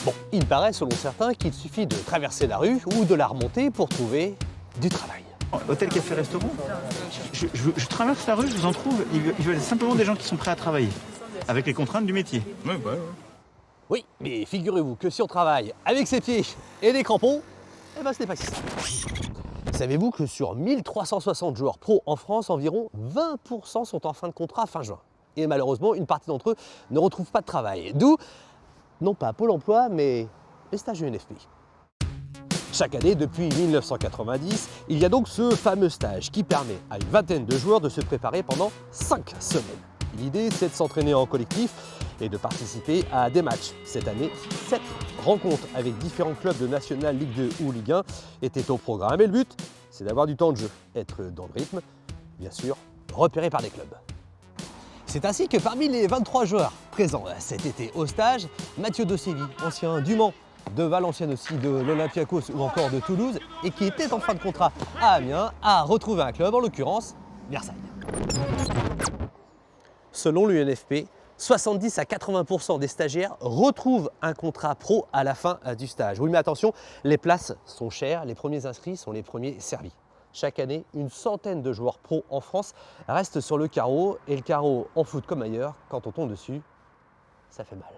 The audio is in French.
Bon, il paraît selon certains qu'il suffit de traverser la rue ou de la remonter pour trouver du travail. Hôtel, café, restaurant, je traverse la rue, je vous en trouve, ils veulent simplement des gens qui sont prêts à travailler, avec les contraintes du métier. Ouais. Oui, mais figurez-vous que si on travaille avec ses pieds et des crampons, eh ben ce n'est pas si simple. Savez-vous que sur 1360 joueurs pro en France, environ 20% sont en fin de contrat fin juin. Et malheureusement, une partie d'entre eux ne retrouvent pas de travail. D'où, non pas Pôle emploi, mais les stages UNFP. Chaque année, depuis 1990, il y a donc ce fameux stage qui permet à une vingtaine de joueurs de se préparer pendant 5 semaines. L'idée, c'est de s'entraîner en collectif et de participer à des matchs. Cette année, 7 rencontres avec différents clubs de National, Ligue 2 ou Ligue 1 étaient au programme. Et le but, c'est d'avoir du temps de jeu, être dans le rythme, bien sûr, repéré par des clubs. C'est ainsi que parmi les 23 joueurs présents cet été au stage, Mathieu Dossévi, ancien du Mans, de Valenciennes aussi, de l'Olympiakos ou encore de Toulouse, et qui était en fin de contrat à Amiens, a retrouvé un club, en l'occurrence Versailles. Selon l'UNFP, 70 à 80% des stagiaires retrouvent un contrat pro à la fin du stage. Oui, mais attention, les places sont chères, les premiers inscrits sont les premiers servis. Chaque année, une centaine de joueurs pro en France restent sur le carreau, et le carreau en foot comme ailleurs, quand on tombe dessus, ça fait mal.